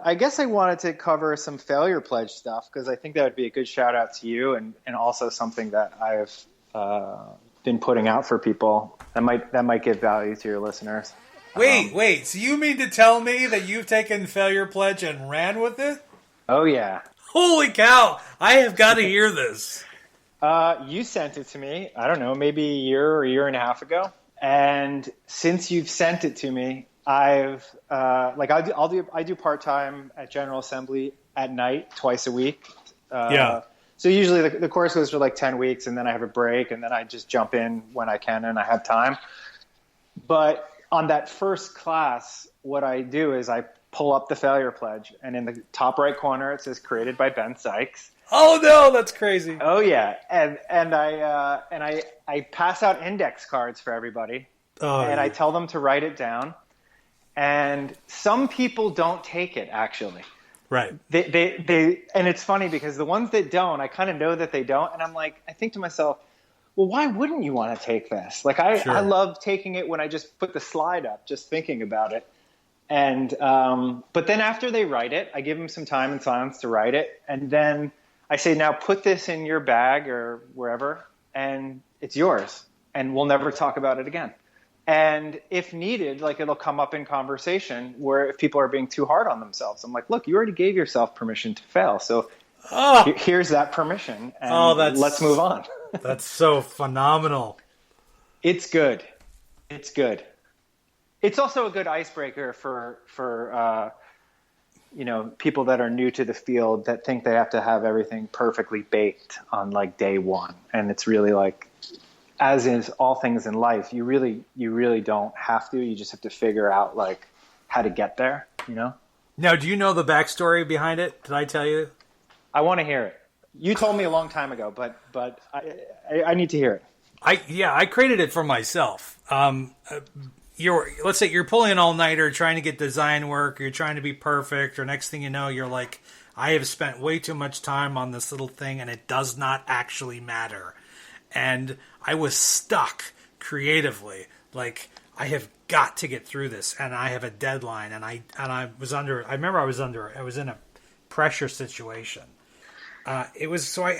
I guess I wanted to cover some failure pledge stuff because I think that would be a good shout out to you and also something that I've been putting out for people that might give value to your listeners. Wait. So you mean to tell me that you've taken failure pledge and ran with it? Oh, yeah. Holy cow. I have got to hear this. You sent it to me, I don't know, maybe a year or a year and a half ago. And since you've sent it to me, I do part-time at General Assembly at night, twice a week. So usually the course goes for like 10 weeks and then I have a break and then I just jump in when I can and I have time. But on that first class, what I do is I pull up the failure pledge and in the top right corner, it says created by Ben Sykes. Oh no, that's crazy. Oh yeah. And I pass out index cards for everybody I tell them to write it down. And some people don't take it actually. Right. They and it's funny because the ones that don't, I kind of know that they don't. And I think to myself, well, why wouldn't you want to take this? Like I love taking it when I just put the slide up, just thinking about it. And, but then after they write it, I give them some time in silence to write it. And then I say, now put this in your bag or wherever, and it's yours. And we'll never talk about it again. And if needed, like it'll come up in conversation where if people are being too hard on themselves, I'm like, look, you already gave yourself permission to fail. So here's that permission and let's move on. That's so phenomenal. It's good. It's good. It's also a good icebreaker for people that are new to the field that think they have to have everything perfectly baked on like day one. And it's really like, as is all things in life, you really don't have to. You just have to figure out like how to get there, you know? Now, do you know the backstory behind it? Did I tell you? I want to hear it. You told me a long time ago, but I need to hear it. I created it for myself. Let's say you're pulling an all-nighter trying to get design work, you're trying to be perfect, or next thing you know, you're like, I have spent way too much time on this little thing and it does not actually matter. And I was stuck creatively. Like, I have got to get through this and I have a deadline and I was in a pressure situation. I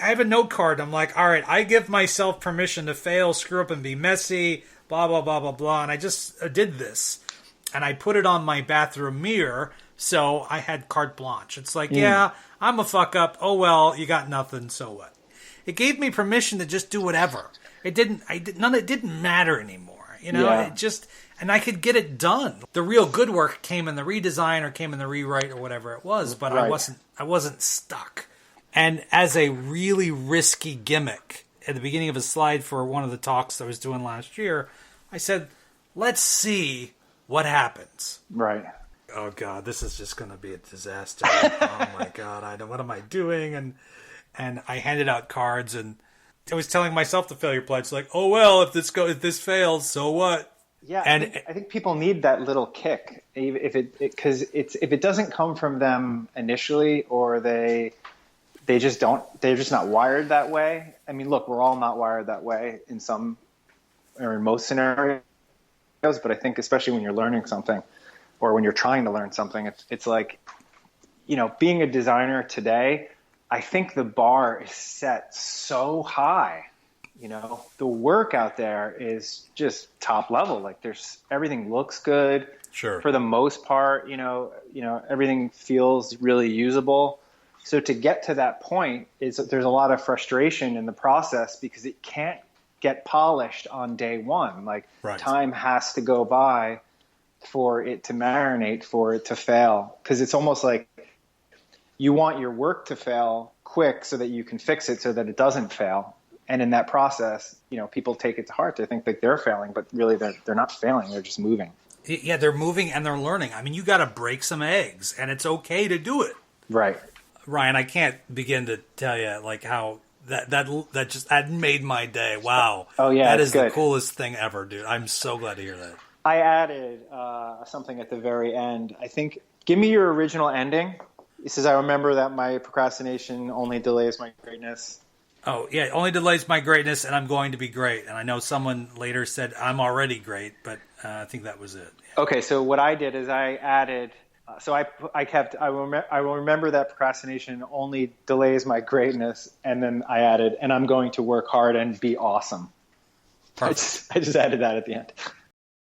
have a note card. I'm like, all right, I give myself permission to fail, screw up and be messy, blah, blah, blah, blah, blah. And I just did this. And I put it on my bathroom mirror, so I had carte blanche. It's like, yeah, I'm a fuck up. Oh, well, you got nothing, so what? It gave me permission to just do whatever. It didn't matter anymore. You know, and I could get it done. The real good work came in the redesign or came in the rewrite or whatever it was, but right. I wasn't stuck. And as a really risky gimmick, at the beginning of a slide for one of the talks I was doing last year, I said, let's see what happens. Right. Oh, God, this is just going to be a disaster. Oh, my God, what am I doing? And I handed out cards, and I was telling myself the failure pledge, like, oh, well, if this fails, so what? Yeah, I think people need that little kick. Because if it doesn't come from them initially, or they're just not wired that way. I mean, look, we're all not wired that way in some or in most scenarios, but I think especially when you're learning something or when you're trying to learn something, it's like, being a designer today, I think the bar is set so high. The work out there is just top level. Like everything looks good. Sure. For the most part, everything feels really usable. So to get to that point there's a lot of frustration in the process because it can't get polished on day one. Like right. Time has to go by for it to marinate, for it to fail. Because it's almost like you want your work to fail quick so that you can fix it so that it doesn't fail. And in that process, people take it to heart. They think that they're failing, but really they're not failing. They're just moving. Yeah, they're moving and they're learning. I mean, you got to break some eggs, and it's okay to do it. Right. Ryan, I can't begin to tell you like how that made my day. Wow. Oh yeah, that is good. The coolest thing ever, dude. I'm so glad to hear that. I added something at the very end. I think, give me your original ending. It says, I remember that my procrastination only delays my greatness. Oh yeah, only delays my greatness, and I'm going to be great. And I know someone later said I'm already great, but I think that was it. Okay, so what I did is I added, So I will remember that procrastination only delays my greatness. And then I added, and I'm going to work hard and be awesome. I just added that at the end.